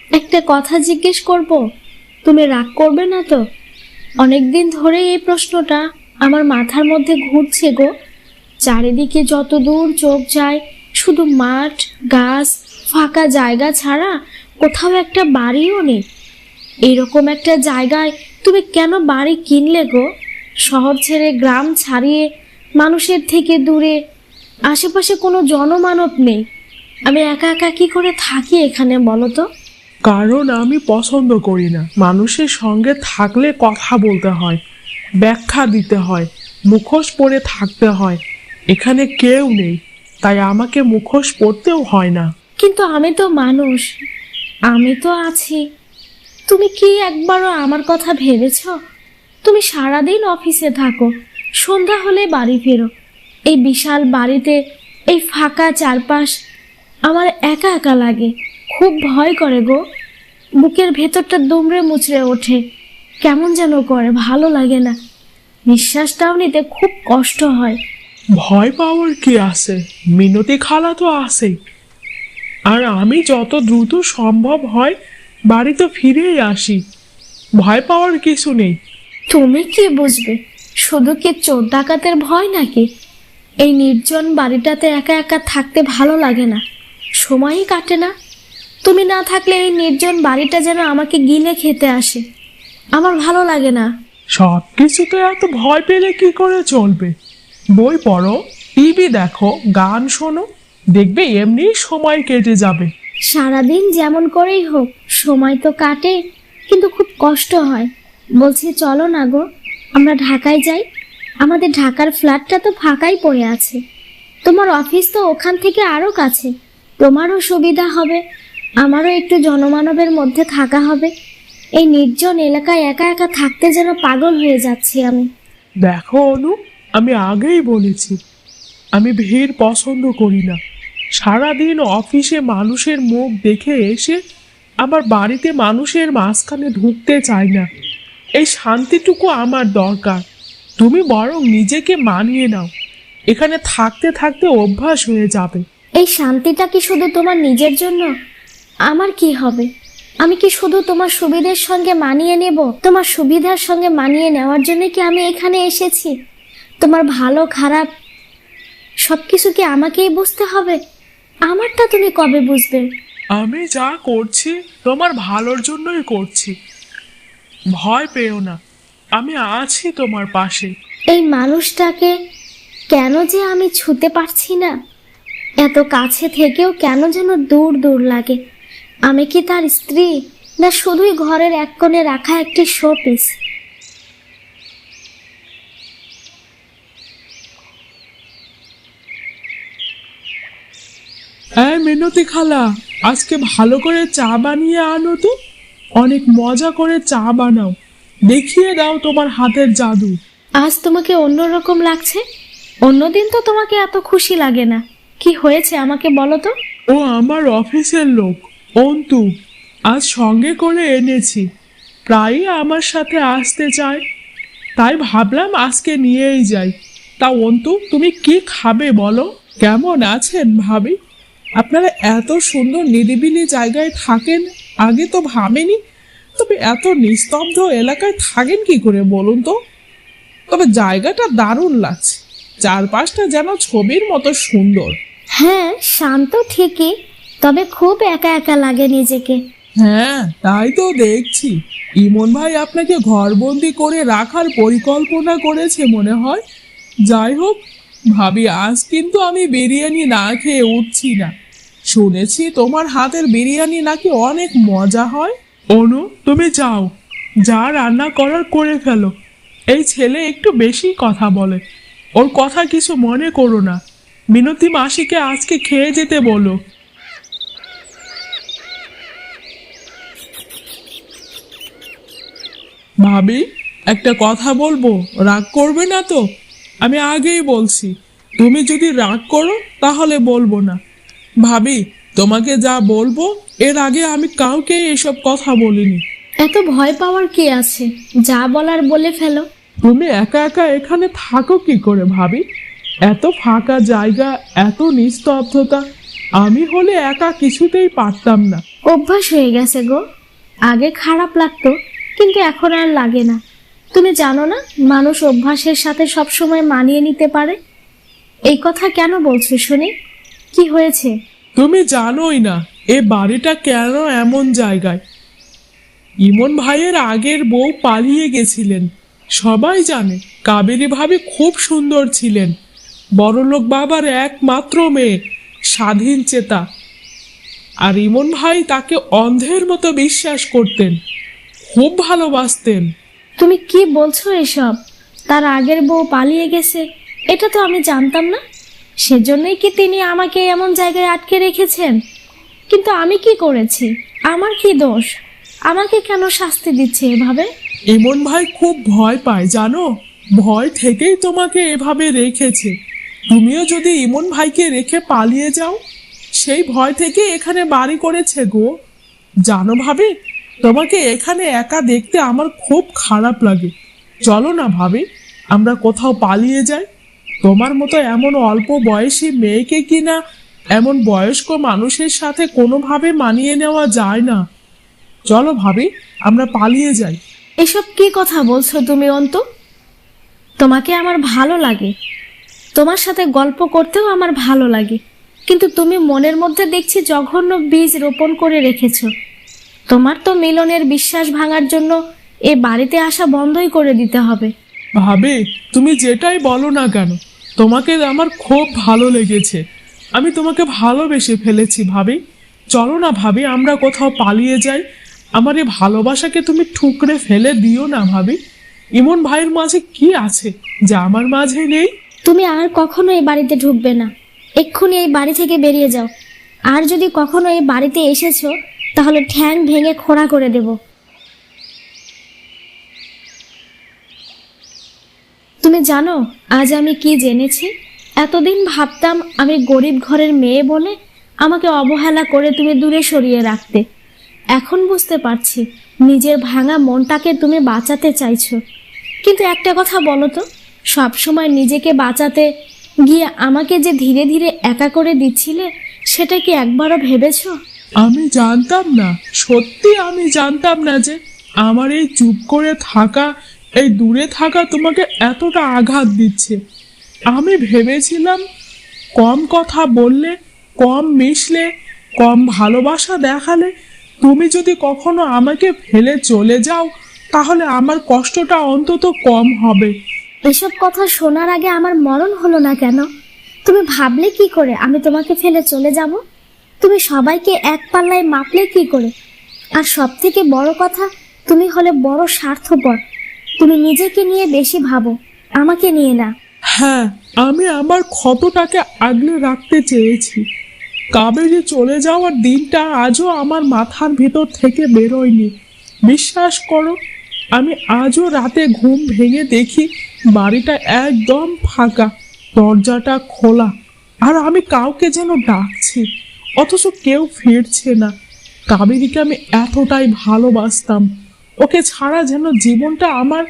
একটা কথা জিজ্ঞেস করব, তুমি রাগ করবে না তো? অনেকদিন ধরে এই প্রশ্নটা আমার মাথার মধ্যে ঘুরছে গো। চারিদিকে যত দূর চোখ যায় শুধু মাঠ, গাছ, ফাঁকা জায়গা ছাড়া কোথাও একটা বাড়িও নেই। এরকম একটা জায়গায় তুমি কেন বাড়ি কিনলে গো? শহর ছেড়ে, গ্রাম ছাড়িয়ে, মানুষের থেকে দূরে, আশেপাশে কোনো জনমানব নেই। আমি একা একা কি করে থাকি এখানে বলো তো? কারণ আমি পছন্দ করি না। মানুষের সঙ্গে থাকলে কথা বলতে হয়, ব্যাখ্যা দিতে হয়, মুখোশ পরে থাকতে হয়। এখানে কেউ নেই, তাই আমাকে মুখোশ পরতেও হয় না। কিন্তু আমি তো মানুষ, আমি তো আছি। তুমি কি একবারও আমার কথা ভেবেছ? তুমি সারাদিন অফিসে থাকো, সন্ধ্যা হলে বাড়ি ফেরো। এই বিশাল বাড়িতে, এই ফাঁকা চারপাশ, আমার একা একা লাগে। খুব ভয় করে গো। বুকের ভেতরটা দুমড়ে মুচড়ে ওঠে, কেমন যেন করে, ভালো লাগে না। নিঃশ্বাসটাও নিতে খুব কষ্ট হয়। ভয় পাওয়ার কি আছে? মিনতি খালা তো আছেই। আর আমি যত দ্রুত সম্ভব হয় বাড়িতে ফিরেই আসি। ভয় পাওয়ার কিছু নেই। তুমি কি বুঝবে? শুধু কি চোর ডাকাতের ভয় নাকি? এই নির্জন বাড়িটাতে একা একা থাকতে ভালো লাগে না, সময়ই কাটে না। তুমি না থাকলে এই নির্জন বাড়িটা যেন আমাকে গিলে খেতে আসে। আমার ভালো লাগে না। সব কিছুতে এত ভয় পেলে কি করে চলবে? বই পড়ো, টিভি দেখো, গান শোনো, দেখবে এমনি সময় কেটে যাবে। সারাদিন যেমন করেই হোক সময় তো কাটে, কিন্তু খুব কষ্ট হয়। বলছি চলো না গো, আমরা ঢাকায় যাই। আমাদের ঢাকার ফ্ল্যাটটা তো ফাঁকাই পড়ে আছে। তোমার অফিস তো ওখান থেকে আরো কাছে, তোমারও সুবিধা হবে, আমারও একটু জনমানবের মধ্যে থাকা হবে। এই নির্জন এলাকায় একা একা থাকতে যেন পাগল হয়ে যাচ্ছি আমি। দেখো অনু, আমি আগেই বলেছি আমি ভিড় পছন্দ করি না। সারাদিন অফিসে মানুষের মুখ দেখে এসে আমার বাড়িতে মানুষের মাঝখানে ঢুকতে চাই না। এই শান্তিটুকু আমার দরকার। তুমি বরং নিজেকে মানিয়ে নাও, এখানে থাকতে থাকতে অভ্যাস হয়ে যাবে। এই শান্তিটা কি শুধু তোমার নিজের জন্য? আমার কি হবে? আমি কি শুধু তোমার সুবিধার সঙ্গে মানিয়ে নেব? তোমার সুবিধার সঙ্গে মানিয়ে নেওয়ার জন্য কি আমি এখানে এসেছি? তোমার ভালো খারাপ সবকিছু কি আমাকেই বুঝতে হবে? আমারটা তুমি কবে বুঝবে? আমি যা করছি তোমার ভালোর জন্যই করছি। ভয় পেও না, আমি আছি তোমার পাশে। এই মানুষটাকে কেন যে আমি ছুতে পারছি না? এত কাছে থেকেও কেন যেন দূর দূর লাগে। আমি কি তার স্ত্রী, না শুধুই ঘরের এক কোণে রাখা একটি শোপিস? হ্যাঁ মিনতি খালা, আজকে ভালো করে চা বানিয়ে আনো তো। অনেক মজা করে চা বানাও, দেখিয়ে দাও তোমার হাতের জাদু। আজ তোমাকে অন্যরকম লাগছে। অন্যদিন তো তোমাকে এত খুশি লাগে না। কি হয়েছে আমাকে বলো তো? ও আমার অফিসের লোক অন্তু, আজ সঙ্গে করে এনেছি। প্রায়ই আমার সাথে আসতে চায়, তাই ভাবলাম আজকে নিয়েই যাই। তা অন্তু, তুমি কি খাবে বলো? কেমন আছেন ভাবি? আপনারা এত সুন্দর নিরিবিলি জায়গায় থাকেন, আগে তো ভাবেনি। তবে এত নিস্তব্ধ এলাকায় থাকেন কি করে বলুন তো? তবে জায়গাটা দারুণ লাগছে, চারপাশটা যেন ছবির মতো সুন্দর। হ্যাঁ, শান্ত ঠিকই, তবে খুব একা একা লাগে নিজেকে। হ্যাঁ, তাই তো দেখছি। ইমন ভাই আপনাকে ঘরবন্দি করে রাখার পরিকল্পনা করেছে মনে হয়। যাই হোক ভাবি, আজ কিন্তু আমি বিরিয়ানি না খেয়ে উঠছি না। শুনেছি তোমার হাতের বিরিয়ানি নাকি অনেক মজা হয়। অনু, তুমি যাও, যা রান্না করার করে ফেলো। এই ছেলে একটু বেশি কথা বলে, ওর কথা কিছু মনে করো না। মিনতি মাসিকে আজকে খেয়ে যেতে বলো। ভাবি, একটা কথা বলবো, রাগ করবে না তো? আমি আগেই বলছি, তুমি যদি রাগ করো তাহলে বলবো না। ভাবি, তোমাকে যা বলবো এর আগে আমি কাউকে এসব কথা বলিনি। এত ভয় পাওয়ার কি আছে? যা বলার বলে ফেলো। তুমি একা একা এখানে থাকো কি করে ভাবি? এত ফাঁকা জায়গা, এত নিস্তব্ধতা, আমি হলে একা কিছুতেই পারতাম না। অভ্যাস হয়ে গেছে গো। আগে খারাপ লাগতো, কিন্তু এখন আর লাগে না। তুমি জানো না, মানুষ অভ্যাসের সাথে সবসময় মানিয়ে নিতে পারে। এই কথা কেন বলছো শুনি? কি হয়েছে? তুমি জানোই না এ বাড়িটা কেন এমন জায়গায়। ইমন ভাইয়ের আগের বউ পালিয়ে গেছিলেন, সবাই জানে। কাবেরী ভাবি খুব সুন্দর ছিলেন, বড়লোক বাবার একমাত্র মেয়ে, স্বাধীন চেতা। আর ইমন ভাই তাকে অন্ধের মতো বিশ্বাস করতেন, খুব ভালোবাসতেন। তুমি কি বলছো এসব? তার আগের বউ পালিয়ে গেছে, এটা তো আমি জানতাম না। সেজন্যই কি তিনি আমাকে এমন জায়গায় আটকে রেখেছেন? কিন্তু আমি কি করেছি? আমার কি দোষ? আমাকে কেন শাস্তি দিচ্ছে এভাবে? ইমন ভাই খুব ভয় পায় জানো, ভয় থেকেই তোমাকে এভাবে রেখেছে। তুমিও যদি ইমন ভাইকে রেখে পালিয়ে যাও, সেই ভয় থেকে এখানে বাড়ি করেছে গো। জানো ভাবি, তোমাকে এখানে একা দেখতে আমার খুব খারাপ লাগে। চলো না ভাবি, আমরা কোথাও পালিয়ে যাই। তোমার মতো এমন অল্প বয়সী মেয়েকে কিনা এমন বয়স্ক মানুষের সাথে কোনোভাবে মানিয়ে নেওয়া যায় না। চলো ভাবি, আমরা পালিয়ে যাই। এসব কি কথা বলছো তুমি অন্তু? তোমাকে আমার ভালো লাগে, তোমার সাথে গল্প করতেও আমার ভালো লাগে, কিন্তু তুমি মনের মধ্যে দেখছি জঘন্য বীজ রোপণ করে রেখেছো। তোমার তো মিলনের বিশ্বাস ভাঙার জন্য এ বাড়িতে আসা বন্ধই করে দিতে হবে। ভাবি, তুমি যেটাই বলো না কেন, তোমাকে আমার খুব ভালো লেগেছে। আমি তোমাকে ভালোবেসে ফেলেছি ভাবি। চলো না ভাবি, আমরা কোথাও পালিয়ে যাই। আমার এই ভালোবাসাকে তুমি ঠুকরে ফেলে দিও না ভাবি। ইমন ভাইয়ের মাঝে কি আছে যা আমার মাঝে নেই? তুমি আর কখনো এই বাড়িতে ঢুকবে না। এক্ষুনি এই বাড়ি থেকে বেরিয়ে যাও। আর যদি কখনো এই বাড়িতে এসেছো, তাহলে ঠ্যাং ভেঙে খোঁড়া করে দেব। তুমি জানো আজ আমি কি জেনেছি? এতদিন ভাবতাম আমি গরিব ঘরের মেয়ে বলে আমাকে অবহেলা করে তুমি দূরে সরিয়ে রাখতে। এখন বুঝতে পারছি নিজের ভাঙা মনটাকে তুমি বাঁচাতে চাইছো। কিন্তু একটা কথা বলো তো, সবসময় নিজেকে বাঁচাতে গিয়ে আমাকে যে ধীরে ধীরে একা করে দিচ্ছিলে, সেটা কি একবারও ভেবেছো? আমি জানতাম না, সত্যি আমি জানতাম না যে আমার এই চুপ করে থাকা, এই দূরে থাকা তোমাকে এতটা আঘাত দিচ্ছে। আমি ভেবেছিলাম কম কথা বললে, কম মিশলে, কম ভালোবাসা দেখালে, তুমি যদি কখনো আমাকে ফেলে চলে যাও, তাহলে আমার কষ্টটা অন্তত কম হবে। এসব কথা শোনার আগে আমার মরণ হলো না কেন? তুমি ভাবলে কি করে আমি তোমাকে ফেলে চলে যাব? তুমি সবাইকে এক পাল্লায় মাপলে কি করে? আর সব থেকে বড় কথা, তুমি হলে বড় স্বার্থপর। তুমি নিজেকে নিয়ে বেশি ভাবো, আমাকে নিয়ে না। হ্যাঁ, আমি আমার ক্ষতটাকে আগলে রাখতে চেয়েছি। কাবেরী চলে যাওয়ার দিনটা আজও আমার মাথার ভিতর থেকে বেরোয়নি। বিশ্বাস করো, আমি আজও রাতে ঘুম ভেঙে দেখি বাড়িটা একদম ফাঁকা, দরজাটা খোলা, আর আমি কাউকে যেন ডাকছি, অথচ কেউ ফিরছে না। কাবেরীকে আমি এতটাই ভালোবাসতাম, ওকে ছাড়া যেন জীবনটা আমার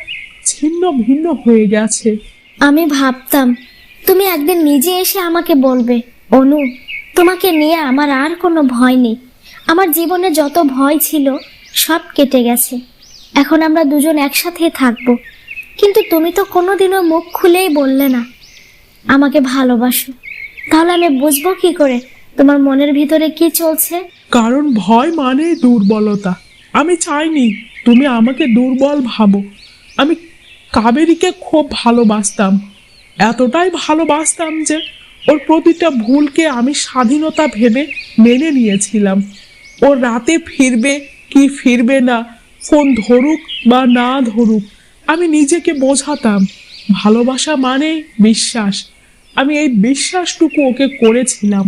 ছিন্ন ভিন্ন হয়ে গেছে। আমি ভাবতাম তুমি একদিন নিজে এসে আমাকে বলবে, অনু, তোমাকে নিয়ে আমার আর কোনো ভয় নেই। আমার জীবনে যত ভয় ছিল সব কেটে গেছে। এখন আমরা দুজন একসাথে থাকবো। কিন্তু তুমি তো কোনোদিনও মুখ খুলেই বললে না আমাকে ভালোবাসো। তাহলে আমি বুঝবো কি করে তোমার মনের ভিতরে কি চলছে? কারণ ভয় মানে দুর্বলতা। আমি চাইনি তুমি আমাকে দুর্বল ভাবো। আমি কাবেরীকে খুব ভালোবাসতাম, এতটাই ভালোবাসতাম যে ওর প্রতিটা ভুলকে আমি স্বাধীনতা ভেবে মেনে নিয়েছিলাম। ও রাতে ফিরবে কি ফিরবে না, ফোন ধরুক বা না ধরুক, আমি নিজেকে বোঝাতাম ভালোবাসা মানে বিশ্বাস। আমি এই বিশ্বাসটুকু ওকে করেছিলাম।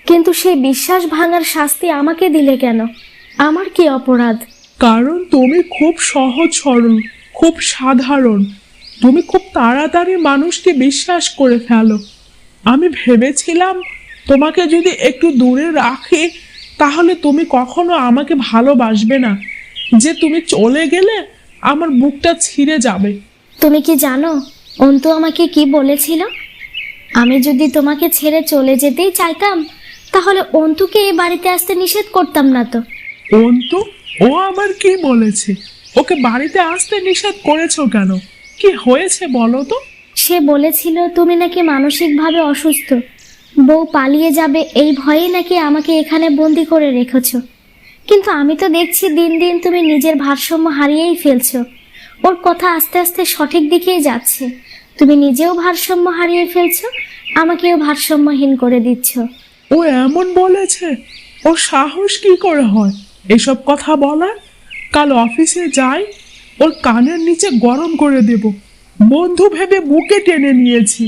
কিন্তু সেই বিশ্বাস ভাঙার শাস্তি আমাকে দিলে কেন? আমার কি অপরাধ? কারণ তুমি খুব সহজ সরল, খুব সাধারণ। তুমি খুব তাড়াতাড়ি মানুষকে বিশ্বাস করে ফেলো। আমি ভেবেছিলাম তোমাকে যদি একটু দূরে রাখি, তাহলে তুমি কখনো আমাকে ভালোবাসবে না, যে তুমি চলে গেলে আমার বুকটা ছিঁড়ে যাবে। তুমি কি জানো অন্তু আমাকে কি বলেছিল? আমি যদি তোমাকে ছেড়ে চলে যেতেই চাইতাম, তাহলে অন্তুকে এই বাড়িতে আসতে নিষেধ করতাম না তো। অন্তু, ও আবার কি বলেছে? ওকে বাড়িতে আসতে নিষেধ করেছো কেন? কি হয়েছে বলো তো? সে বলেছিল তুমি নাকি মানসিকভাবে অসুস্থ, বউ পালিয়ে যাবে এই ভয়ে নাকি আমাকে এখানে বন্দি করে রেখেছো। কিন্তু আমি তো দেখছি দিন দিন তুমি নিজের ভারসাম্য হারিয়েই ফেলছো। ওর কথা আস্তে আস্তে সঠিক দিকেই যাচ্ছে। তুমি নিজেও ভারসাম্য হারিয়ে ফেলছো, আমাকেও ভারসাম্যহীন করে দিচ্ছ। ও এমন বলেছে? ওর সাহস কি করে হয় এসব কথা বলার? কাল অফিসে যাই, ওর কানের নিচে গরম করে দেব। বন্ধু ভেবে বুকে টেনে নিয়েছি,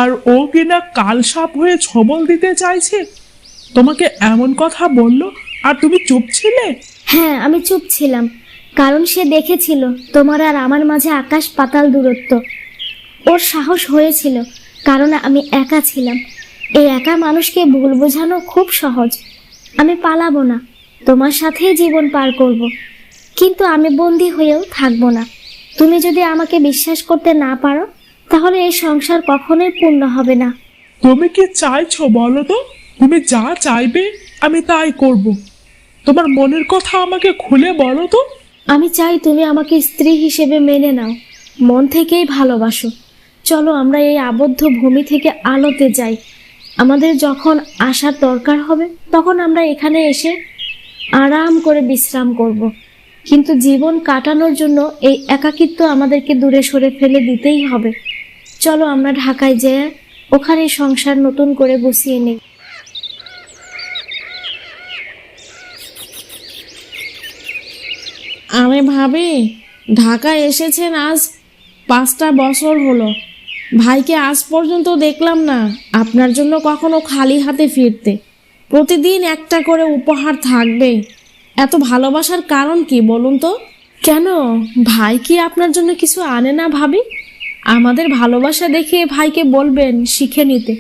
আর ও কিনা কাল সাপ হয়ে ছবল দিতে চাইছে। তোমাকে এমন কথা বললো আর তুমি চুপ ছিলে? হ্যাঁ, আমি চুপ ছিলাম, কারণ সে দেখেছিল তোমার আর আমার মাঝে আকাশ পাতাল দূরত্ব। ওর সাহস হয়েছিল কারণ আমি একা ছিলাম। এই একা মানুষকে ভুল বোঝানো খুব সহজ। আমি পালাবো না, তোমার সাথেই জীবন পার করব, কিন্তু আমি বন্দি হয়েও থাকবো না। তুমি যদি আমাকে বিশ্বাস করতে না পারো, তাহলে এই সংসার কখনোই পূর্ণ হবে না। তুমি কি চাইছো বলো তো? তুমি যা চাইবে আমি তাই করব। তোমার মনের কথা আমাকে খুলে বলো তো। আমি চাই তুমি আমাকে স্ত্রী হিসেবে মেনে নাও, মন থেকেই ভালোবাসো। চলো আমরা এই আবদ্ধ ভূমি থেকে আলোতে যাই। আমাদের যখন আসার দরকার হবে তখন আমরা এখানে এসে আরাম করে বিশ্রাম করব। কিন্তু জীবন কাটানোর জন্য এই একাকিত্ব আমাদেরকে দূরে সরে ফেলে দিতেই হবে। চলো আমরা ঢাকায় যেয়ে ওখানে সংসার নতুন করে গুছিয়ে নিই। আরে ভাবি, ঢাকায় এসেছেন আজ 5টা বছর হলো। ভাইকে আজ পর্যন্ত দেখলাম না আপনার জন্য কখনো খালি হাতে ফিরতে। প্রতিদিন একটা করে উপহার থাকবে। এত ভালোবাসার কারণ কি বলুন তো? কেন, ভাই কি আপনার জন্য কিছু আনে না ভাবি? আমাদের ভালোবাসা দেখে ভাইকে বলবেন শিখে নিতে।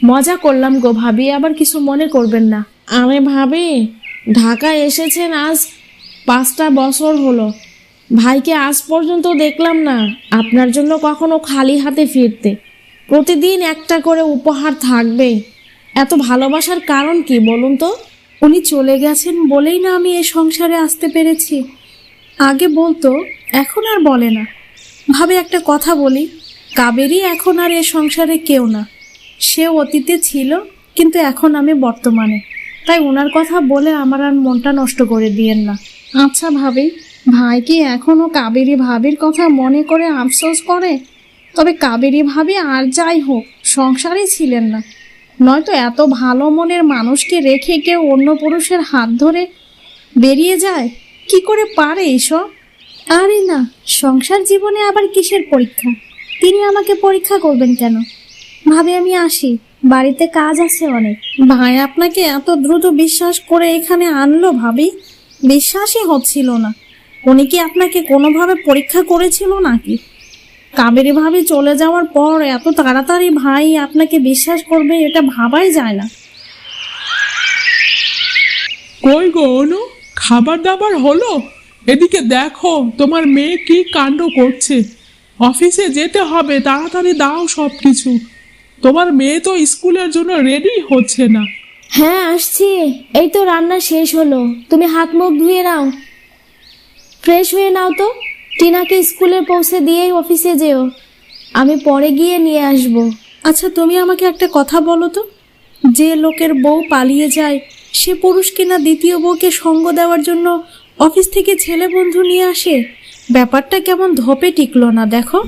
মজা করলাম গো ভাবি, আবার কিছু মনে করবেন না। আরে ভাবি, ঢাকায় এসেছেন আজ 5টা বছর হলো। ভাইকে আজ পর্যন্ত দেখলাম না আপনার জন্য কখনো খালি হাতে ফিরতে। প্রতিদিন একটা করে উপহার থাকবে। এত ভালোবাসার কারণ কি বলুন তো? উনি চলে গেছেন বলেই না আমি এই সংসারে আসতে পেরেছি। আগে বলতো, এখন আর বলে না। ভাবে একটা কথা বলি, কাবেরী এখন আর এ সংসারে কেউ না। সে অতীতে ছিল, কিন্তু এখন আমি বর্তমানে। তাই ওনার কথা বলে আমার আর মনটা নষ্ট করে দিয়েন না। আচ্ছা ভাবি, ভাই কি এখনো কাবেরী ভাবির কথা মনে করে আফসোস করে? তবে কাবেরী ভাবি আর যাই হোক সংসারই ছিলেন না, নয়তো এত ভালো মনের মানুষকে রেখে কেউ অন্য পুরুষের হাত ধরে বেরিয়ে যায়? কি করে পারে এসব? আরে না, সংসার জীবনে আবার কিসের পরীক্ষা? তিনি আমাকে পরীক্ষা করবেন কেন? ভাবে আমি আসি, বাড়িতে কাজ আছে অনেক। ভাই আপনাকে এত দ্রুত বিশ্বাস করে এখানে আনলো ভাবি? বিশ্বাসই হচ্ছিল না। উনি কি আপনাকে কোনোভাবে পরীক্ষা করেছিল নাকি? কাবেরী ভাবি চলে যাওয়ার পর এত তাড়াতাড়ি ভাই আপনাকে বিশ্বাস করবে এটা ভাবাই যায় না। কই গো অনু, খাবার দাবার হলো? এদিকে দেখো তোমার মেয়ে কি কাণ্ড করছে। অফিসে যেতে হবে, তাড়াতাড়ি দাও সব কিছু। তোমার মেয়ে তো স্কুলের জন্য রেডি হচ্ছে না। হ্যাঁ আসছি, এই তো রান্না শেষ হলো। তুমি হাত মুখ ধুয়ে নাও, ফ্রেশ হয়ে নাও তো। টিনাকে স্কুলে পৌঁছে দিয়েই অফিসে যেও, আমি পরে গিয়ে নিয়ে আসবো। আচ্ছা তুমি আমাকে একটা কথা বলো তো, যে লোকের বউ পালিয়ে যায় সে পুরুষ কিনা দ্বিতীয় বউকে সঙ্গ দেওয়ার জন্য অফিস থেকে ছেলে বন্ধু নিয়ে আসে? ব্যাপারটা কেমন ধোপে টিকলো না দেখো।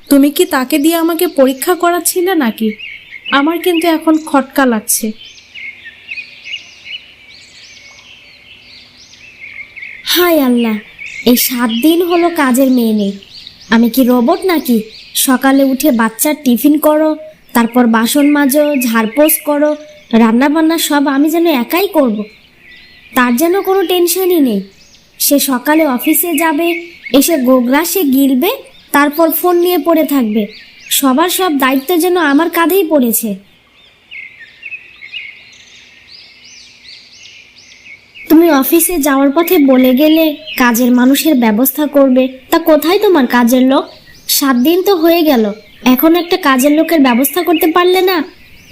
তুমি কি তাকে দিয়ে আমাকে পরীক্ষা করাচ্ছিলে নাকি? আমার কিন্তু এখন খটকা লাগছে। হায় আল্লাহ, এই 7 দিন হলো কাজের মেয়ে নেই। আমি কি রোবট নাকি? সকালে উঠে বাচ্চার টিফিন করো, তারপর বাসন মাজো, ঝাড়পোছ করো, রান্না বান্না সব আমি যেন একাই করব। তার যেন কোনো টেনশনই নেই। সে সকালে অফিসে যাবে, এসে গোগ্রাসে গিলবে, তারপর ফোন নিয়ে পড়ে থাকবে। সবার সব দায়িত্ব যেন আমার কাঁধেই পড়েছে। তুমি অফিসে যাওয়ার পথে বলে গেলে কাজের মানুষের ব্যবস্থা করবে, তা কোথায় তোমার কাজের লোক? 7 দিন তো হয়ে গেল, এখন একটা কাজের লোকের ব্যবস্থা করতে পারলে না।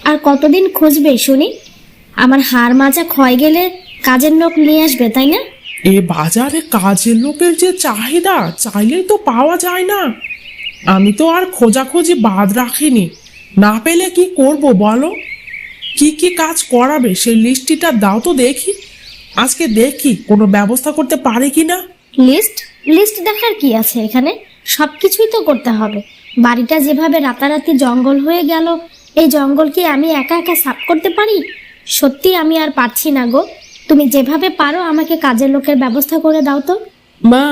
আর কতদিন খুঁজবে শুনি? আমার হাড় মাজা ক্ষয় গেলে কাজের লোক নিয়ে আসবে, তাই না? এ বাজারে কাজের লোকের যে চাহিদা, চাইলেই তো পাওয়া যায় না। আমি তো আর খোঁজাখুঁজি বাদ রাখিনি, না পেলে কি করব বলো? কি কি কাজ করাবে সেই লিস্টটা দাও তো দেখি। আজকে দেখি কোনো ব্যবস্থা করতে পারে কি না। লিস্ট লিস্ট দেখার কি আছে এখানে? সবকিছুই তো করতে হবে। বাড়িটা যেভাবে রাতারাতি জঙ্গল হয়ে গেল, এই জঙ্গল কি আমি একা একা সাফ করতে পারি? সত্যি আমি আর পারছি না গো। তুমি যেভাবে পারো আমাকে কাজের লোকের ব্যবস্থা করে দাও তো। মা,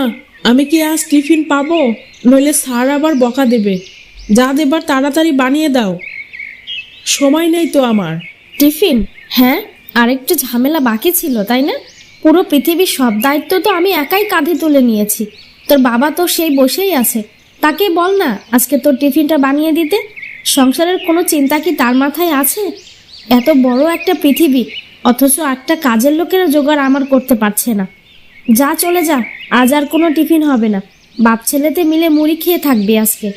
আমি কি আজ টিফিন পাবো? নইলে স্যার আবার বকা দেবে। যা দেবার তাড়াতাড়ি বানিয়ে দাও, সময় নেই তো আমার। টিফিন? হ্যাঁ, আরেকটু ঝামেলা বাকি ছিল, তাই না? পুরো পৃথিবীর সব দায়িত্ব তো আমি একাই কাঁধে তুলে নিয়েছি। তোর বাবা তো সেই বসেই আছে, তাকে বল না আজকে তোর টিফিনটা বানিয়ে দিতে। সংসারের কোনো চিন্তা কি তার মাথায় আছে? এত বড় একটা পৃথিবী, অথচ একটা কাজের লোকের জোগাড় আমার করতে পারছে না। যা, চলে যা, আজ আর কোনো টিফিন হবে না। বাপ ছেলেতে মিলে মুড়ি খেয়ে থাকবি আজকে।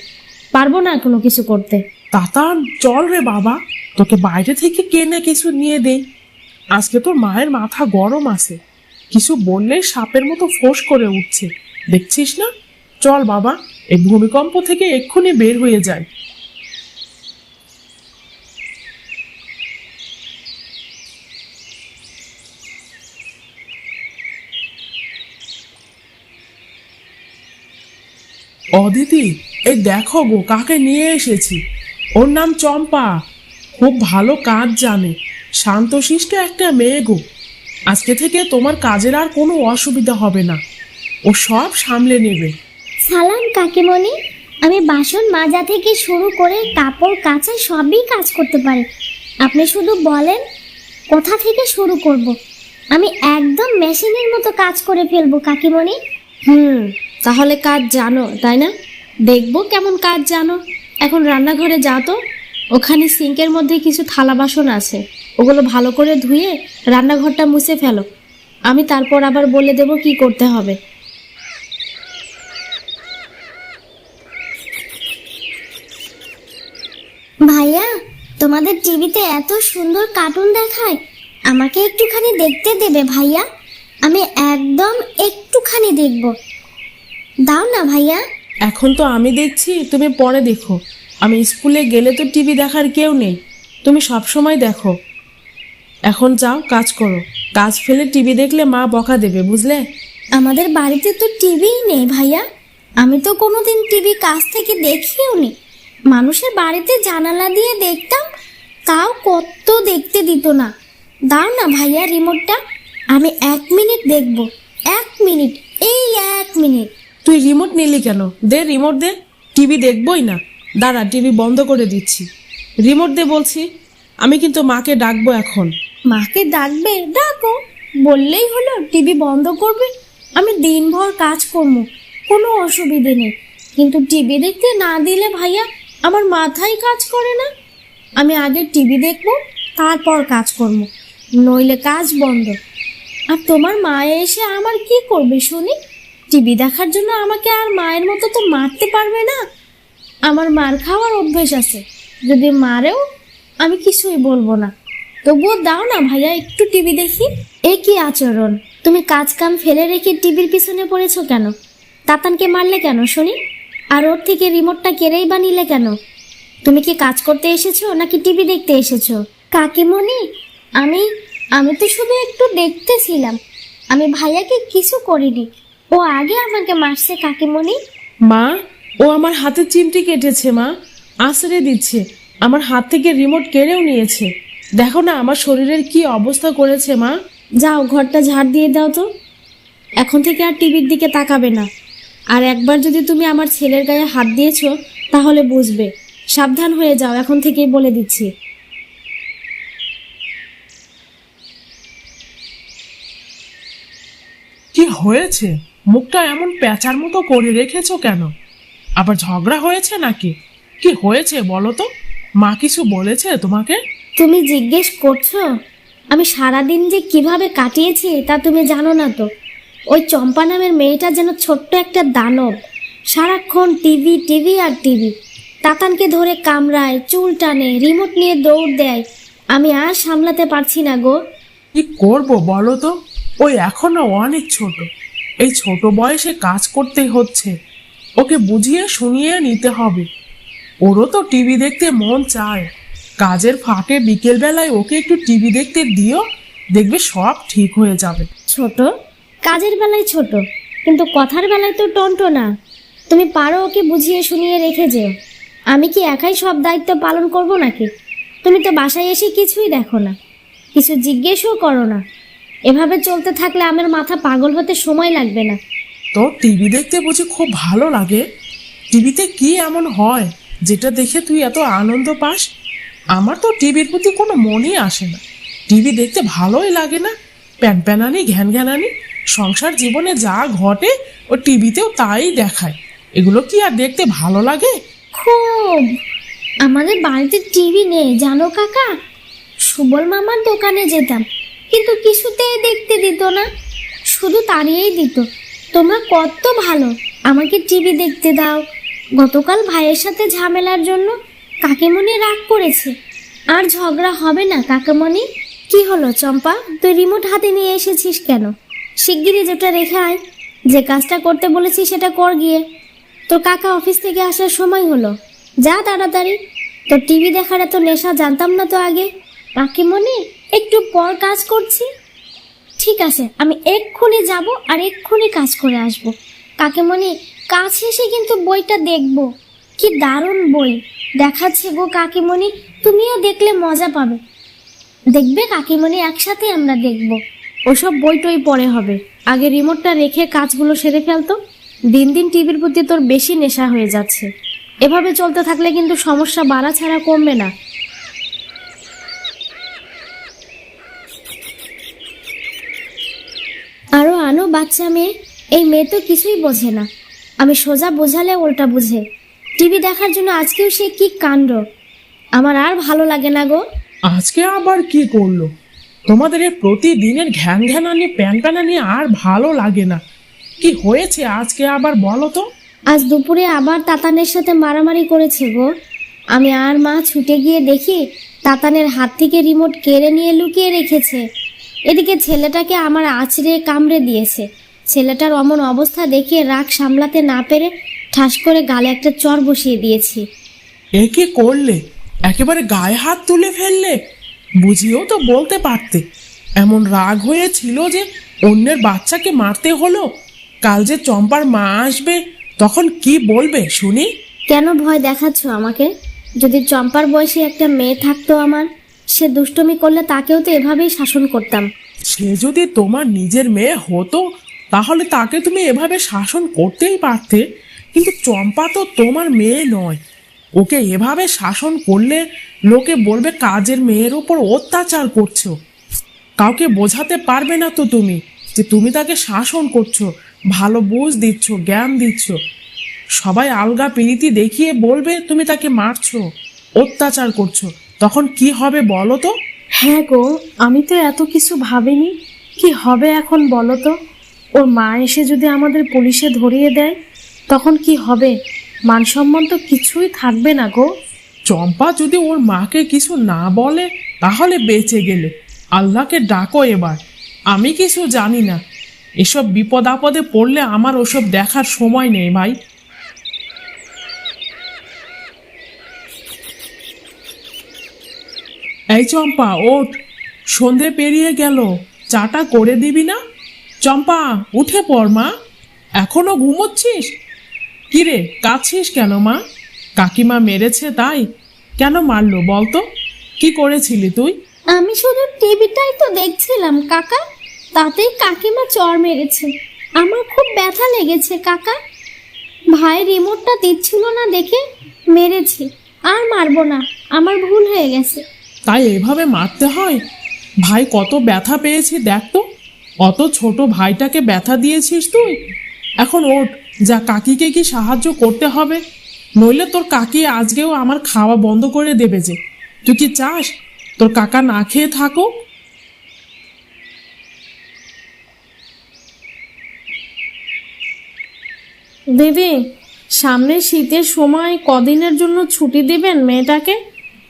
পারবো না কোনো কিছু করতে। তাতান, চল রে বাবা, তোকে বাইরে থেকে কেনে কিছু নিয়ে দেই। আজকে তোর মায়ের মাথা গরম আছে, কিছু বললেই সাপের মতো ফোঁস করে উঠছে, দেখছিস না? চল বাবা, এই ভূমিকম্প থেকে এক্ষুনি বের হয়ে যায়। অদিতি, এই দেখো গো কাকে নিয়ে এসেছি। ওর নাম চম্পা, খুব ভালো কাজ জানে, শান্তশিষ্ট একটা মেয়ে গো। আজকে থেকে তোমার কাজের আর কোনো অসুবিধা হবে না, ও সব সামলে নেবে। সালাম কাকিমণি, আমি বাসন মাজা থেকে শুরু করে কাপড় কাচা সবই কাজ করতে পারি। আপনি শুধু বলেন কোথা থেকে শুরু করব। আমি একদম মেশিনের মতো কাজ করে ফেলবো কাকিমণি। তাহলে কাজ জানো, তাই না? দেখবো কেমন কাজ জানো। এখন রান্নাঘরে যাও তো, ওখানে সিঙ্কের মধ্যে কিছু থালা বাসন আছে, ওগুলো ভালো করে ধুয়ে রান্নাঘরটা মুছে ফেলো। আমি তারপর আবার বলে দেব কি করতে হবে। ভাইয়া, তোমাদের টিভিতে এত সুন্দর কার্টুন দেখায়, আমাকে একটুখানি দেখতে দেবে ভাইয়া? আমি একদম একটুখানি দেখব, দাও না ভাইয়া। এখন তো আমি দেখছি, তুমি পরে দেখো। আমি স্কুলে গেলে তো টিভি দেখার কেউ নেই, তুমি সব সময় দেখো। এখন যাও, কাজ করো। কাজ ফেলে টিভি দেখলে মা বকা দেবে, বুঝলে? আমাদের বাড়িতে তো টিভিই নেই ভাইয়া। আমি তো কোনোদিন টিভি কাছ থেকে দেখিও নি। মানুষের বাড়িতে জানালা দিয়ে দেখতাম, তাও কত দেখতে দিত না। দাও না ভাইয়া রিমোটটা, আমি 1 মিনিট দেখব। 1 মিনিট, এই 1 মিনিট। তুই রিমোট নিলি কেন? দে রিমোট দে, টিভি দেখবই না। দাঁড়া, টিভি বন্ধ করে দিচ্ছি। রিমোট দে বলছি। আমি কিন্তু মাকে ডাকবো এখন। মাকে ডাকবে? ডাকো, বললেই হলো টিভি বন্ধ করবে। আমি দিনভর কাজ করবো, কোনো অসুবিধে নেই। কিন্তু টিভি দেখতে না দিলে ভাইয়া আমার মাথায় কাজ করে না। আমি আগে টিভি দেখবো, তারপর কাজ করবো, নইলে কাজ বন্ধ। আর তোমার মা এসে আমার কি করবে শুনি? টিভি দেখার জন্য আমাকে আর মায়ের মতো তো মারতে পারবে না। আমার মার খাওয়ার অভ্যেস আছে, যদি মারেও আমি কিছুই বলবো না। তবুও দাও না ভাইয়া, একটু টিভি দেখি। এ কি আচরণ? তুমি কাজ কাম ফেলে রেখে টিভির পিছনে পড়েছো কেন? তাতানকে মারলে কেন শুনি? আর ওর থেকে রিমোটটা কেড়েই বা নিলে কেন? তুমি কি কাজ করতে এসেছো নাকি টিভি দেখতে এসেছো? কাকিমণি, আমি তো শুধু একটু দেখতেছিলাম। আমি ভাইয়াকে কিছু করিনি, ও আগে আমাকে মারছে কাকিমণি। মা, ও আমার হাতে চিমটি কেটেছে মা, আছড়ে দিচ্ছে। আমার হাত থেকে রিমোট কেড়েও নিয়েছে। দেখো না আমার শরীরের কি অবস্থা করেছে মা। যাও, ঘরটা ঝাড় দিয়ে দাও তো। এখন থেকে আর টিভির দিকে তাকাবে না। আর একবার যদি তুমি আমার ছেলের গায়ে হাত দিয়েছো তাহলে বুঝবে। সাবধান হয়ে যাও, এখন থেকেই বলে দিচ্ছি। কি হয়েছে? মুখটা এমন প্যাঁচার মতো করে রেখেছো কেন? আবার ঝগড়া হয়েছে নাকি? কি হয়েছে বলো তো? মা কিছু বলেছে তোমাকে? তুমি জিজ্ঞেস করছো? আমি সারাদিন যে কিভাবে কাটিয়েছি তা তুমি জানো না তো। ওই চম্পা নামের মেয়েটা যেন ছোট্ট একটা দানব, সারাক্ষণ টিভি টিভি আর টিভি। তাতানকে ধরে কামড়ায়, চুল টানে, রিমোট নিয়ে দৌড় দেয়। আমি আর সামলাতে পারছি না গো। কি করবো বলো তো? ওই এখনো অনেক ছোট, এই ছোট বয়সে কাজ করতে হচ্ছে, ওকে বুঝিয়ে শুনিয়ে নিতে হবে। ওরও তো টিভি দেখতে মন চায়, কাজের ফাঁকে বিকেল বেলায় ওকে একটু টিভি দেখতে দিও, দেখবে সব ঠিক হয়ে যাবে। ছোট, কাজের বেলায় ছোট, কিন্তু কথার বেলায় তো টনটনা। তুমি পারো ওকে বুঝিয়ে শুনিয়ে রেখে যেও। আমি কি একাই সব দায়িত্ব পালন করব নাকি? তুমি তো বাসায় এসে কিছুই দেখো না, কিছু জিজ্ঞেসও করো না। এভাবে চলতে থাকলে আমার মাথা পাগল হতে সময় লাগবে না। তোর টিভি দেখতে বুঝি খুব ভালো লাগে? টিভিতে কি এমন হয় যেটা দেখে তুই এত আনন্দ পাস? আমার তো টিভির প্রতি কোনো মনই আসে না। টিভি দেখতে ভালোই লাগে না, প্যানপ্যানানি ঘ্যান ঘ্যানানি, সংসার জীবনে যা ঘটে ও টিভিতেও তাই দেখায়। এগুলো কি আর দেখতে ভালো লাগে? খুব। আমাদের বাড়িতে টিভি নেই জানো কাকা। সুবল মামার দোকানে যেতাম, কিন্তু কিছুতেই দেখতে দিত না, শুধু তাড়িয়েই দিত। তোমরা কত ভালো, আমাকে টিভি দেখতে দাও। গতকাল ভাইয়ের সাথে ঝামেলার জন্য কাকিমণি রাগ করেছে। আর ঝগড়া হবে না কাকামণি। কি হলো চম্পা, তুই রিমোট হাতে নিয়ে এসেছিস কেন? শিগগিরই যেটা রেখে আয়, যে কাজটা করতে বলেছি সেটা কর গিয়ে। তোর কাকা অফিস থেকে আসার সময় হলো, যা তাড়াতাড়ি। তোর টিভি দেখার এত নেশা জানতাম না তো আগে। কাকিমণি, একটু পর কাজ করছি। ঠিক আছে, আমি এক্ষুনি যাব আর এক্ষুনি কাজ করে আসব। কাকিমণি, কাজ শেষে কিন্তু বইটা দেখব। কি দারুণ বই দেখাচ্ছে গো কাকিমণি, তুমিও দেখলে মজা পাবে। দেখবে কাকিমণি, একসাথে আমরা দেখব। ওসব বই টই পরে হবে, আগে রিমোটটা রেখে কাজগুলো সেরে ফেলতো। দিন দিন টিভির প্রতি তোর বেশি নেশা হয়ে যাচ্ছে। এভাবে চলতে থাকলে কিন্তু সমস্যা বাড়া ছাড়া কমবে না। আরো আনো বাচ্চা মেয়ে, এই মেয়ে তো কিছুই বোঝে না। আমি সোজা বোঝালে উল্টা বুঝে। টিভি দেখার জন্য আজকেও সে কি কাণ্ড, আমার আর ভালো লাগে না গো। আজকে আবার কি করলো? তোমাদের এই প্রতিদিনের ঘ্যান ঘ্যানানি প্যানপ্যানানি আর ভালো লাগে না। কি হয়েছে আজকে আবার বলো তো? আজ দুপুরে আবার তাতানের সাথে মারামারি করেছে গো। আমি আর মা ছুটে গিয়ে দেখি তাতানের হাত থেকে রিমোট কেড়ে নিয়ে লুকিয়ে রেখেছে। এদিকে ছেলেটাকে আমার আঁচড়ে কামড়ে দিয়েছে। ছেলেটার অমন অবস্থা দেখে রাগ সামলাতে না পেরে ঠাস করে গালে একটা চর বসিয়ে দিয়েছি। এ কি করলে? একেবারে গায়ে হাত তুলে ফেললে। বুঝিয়েও তো বলতে পারতে। এমন রাগ হয়েছিল যে অন্যের বাচ্চাকে মারতে হলো। কাল যে চম্পার মা আসবে, তখন কি বলবে শুনি? কেন ভয় দেখাচ্ছ আমাকে? যদি চম্পার বয়সী একটা মেয়ে থাকতো আমার, সে দুষ্টুমি করলে তাকেও তো এভাবেই শাসন করতাম। সে যদি তোমার নিজের মেয়ে হতো, তাহলে তাকে তুমি এভাবে শাসন করতেই পারতে। কিন্তু চম্পা তো তোমার মেয়ে নয়। ওকে এভাবে শাসন করলে লোকে বলবে কাজের মেয়ের উপর অত্যাচার করছো। কাউকে বোঝাতে পারবে না তো তুমি যে তুমি তাকে শাসন করছো, ভালো বুঝ দিচ্ছ, জ্ঞান দিচ্ছ। সবাই আলগা প্রীতি দেখিয়ে বলবে তুমি তাকে মারছো, অত্যাচার করছো। তখন কি হবে বলো তো? হ্যাঁ গো, আমি তো এত কিছু ভাবিনি। কি হবে এখন বলো তো? ওর মা এসে যদি আমাদের পুলিশে ধরিয়ে দেয়, তখন কি হবে? মান সম্মান তো কিছুই থাকবে না গো। চম্পা যদি ওর মাকে কিছু না বলে, তাহলে বেঁচে গেলে। আল্লাহকে ডাকো এবার। আমি কিছু জানি না। এসব বিপদ আপদে পড়লে আমার ওসব দেখার সময় নেই ভাই। এই চম্পা, ওঠ, সন্ধে পেরিয়ে গেল, চাটা করে দিবি না? চম্পা, উঠে পড় মা, এখনো ঘুমোচ্ছিস? কিরে, কাঁদছিস কেন মা? কাকিমা মেরেছে তাই? কেন মারলো বলতো? কি করেছিলি তুই? আমি শুধু টিভিটাই তো দেখছিলাম কাকা, তাতেই কাকিমা চর মেরেছে। আমার খুব ব্যথা লেগেছে কাকা। ভাই রিমোটটা দিচ্ছিল না দেখে মেরেছি। আর মারবো না, আমার ভুল হয়ে গেছে। তাই এভাবে মারতে হয়? ভাই কত ব্যথা পেয়েছি দেখ তো। অত ছোট ভাইটাকে ব্যথা দিয়েছিস তুই। এখন ওঠ, যা কাকিকে কি সাহায্য করতে হবে, নইলে তোর কাকি আজকেও আমার খাওয়া বন্ধ করে দেবে যে। তুই কি চাস তোর কাকা না খেয়ে থাকুক? দিদি, সামনে শীতের সময় কদিনের জন্য ছুটি দিবেন মেয়েটাকে?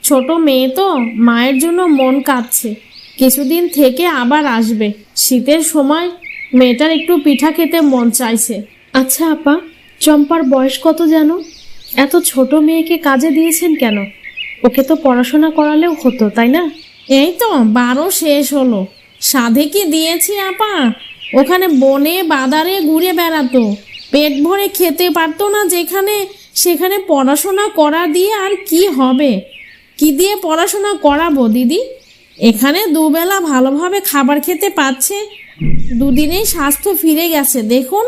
ছোট মেয়ে তো, মায়ের জন্য মন কাঁদছে। কিছুদিন থেকে আবার আসবে। শীতের সময় মেয়েটার একটু পিঠা খেতে মন চাইছে। আচ্ছা আপা, চম্পার বয়স কত যেন? এত ছোট মেয়েকে কাজে দিয়েছেন কেন? ওকে তো পড়াশোনা করালেও হতো, তাই না? এই তো 12 শেষ হলো। সাধে কি দিয়েছি আপা? ওখানে বনে বাদারে ঘুরে বেড়াতো, পেট ভরে খেতে পারতো না যেখানে সেখানে পড়াশোনা করা দিয়ে আর কি হবে? কি দিয়ে পড়াশোনা করাবো দিদি? এখানে দুবেলা ভালোভাবে খাবার খেতে পাচ্ছে, দুদিনেই স্বাস্থ্য ফিরে গেছে। দেখুন,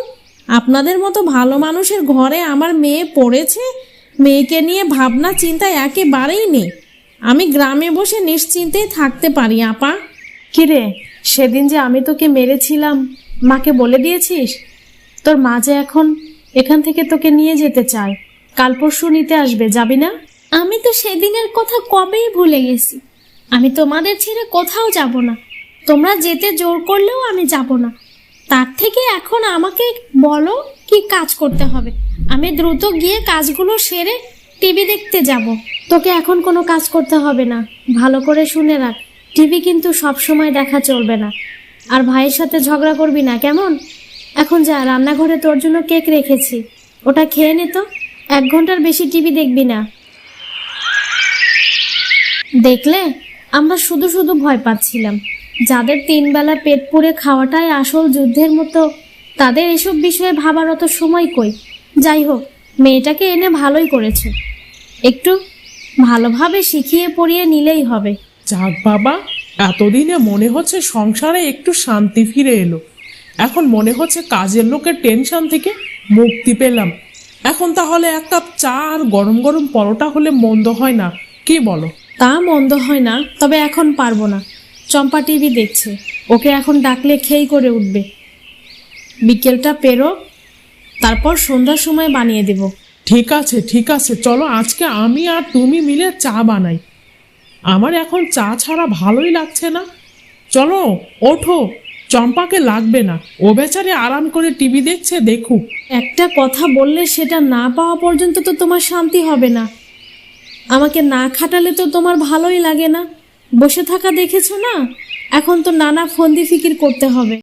আপনাদের মতো ভালো মানুষের ঘরে আমার মেয়ে পড়েছে। মেয়েকে নিয়ে ভাবনা চিন্তা একেবারেই নেই। আমি গ্রামে বসে নিশ্চিন্তেই থাকতে পারি আপা। কিরে, সেদিন যে আমি তোকে মেরেছিলাম, মাকে বলে দিয়েছিস? তোর মা যে এখন এখান থেকে তোকে নিয়ে যেতে চায়, কাল পরশু নিতে আসবে, যাবি না? আমি তো সেদিনের কথা কবেই ভুলে গেছি। আমি তোমাদের ছেড়ে কোথাও যাব না। তোমরা যেতে জোর করলেও আমি যাব না। তার থেকে এখন আমাকে বলো কি কাজ করতে হবে, আমি দ্রুত গিয়ে কাজগুলো সেরে টিভি দেখতে যাব। তোকে এখন কোনো কাজ করতে হবে না, ভালো করে শুনে রাখ। টিভি কিন্তু সব সময় দেখা চলবে না। আর ভাইয়ের সাথে ঝগড়া করবি না, কেমন? এখন যা, রান্নাঘরে তোর জন্য কেক রেখেছি, ওটা খেয়ে নে তো। 1 ঘন্টার বেশি টিভি দেখবি না। দেখলে, আমরা শুধু শুধু ভয় পাচ্ছিলাম। যাদের 3 বেলা পেট পুড়ে খাওয়াটাই আসল যুদ্ধের মতো, তাদের এসব বিষয়ে ভাবার অত সময় কই। যাই হোক, মেয়েটাকে এনে ভালোই করেছে। একটু ভালোভাবে শিখিয়ে পড়িয়ে নিলেই হবে। যাক বাবা, এতদিনে মনে হচ্ছে সংসারে একটু শান্তি ফিরে এলো। এখন মনে হচ্ছে কাজের লোকের টেনশন থেকে মুক্তি পেলাম। এখন তাহলে 1 কাপ চা আর গরম গরম পরোটা হলে মন্দ হয় না, কি বলো? তা মন্দ হয় না, তবে এখন পারবো না। চম্পা টিভি দেখছে, ওকে এখন ডাকলে খেই করে উঠবে। বিকেলটা পেরো, তারপর সন্ধ্যার সময় বানিয়ে দেব। ঠিক আছে ঠিক আছে, চলো আজকে আমি আর তুমি মিলে চা বানাই। আমার এখন চা ছাড়া ভালোই লাগছে না। চলো ওঠো, চম্পাকে লাগবে না, ও বেচারে আরাম করে টিভি দেখছে, দেখুক। একটা কথা বললে সেটা না পাওয়া পর্যন্ত তো তোমার শান্তি হবে না। আমাকে না খাটালে তো তোমার ভালোই লাগে না। বসে থাকা দেখেছো না? এখন তো নানা ফন্দি ফিকির করতে হবে।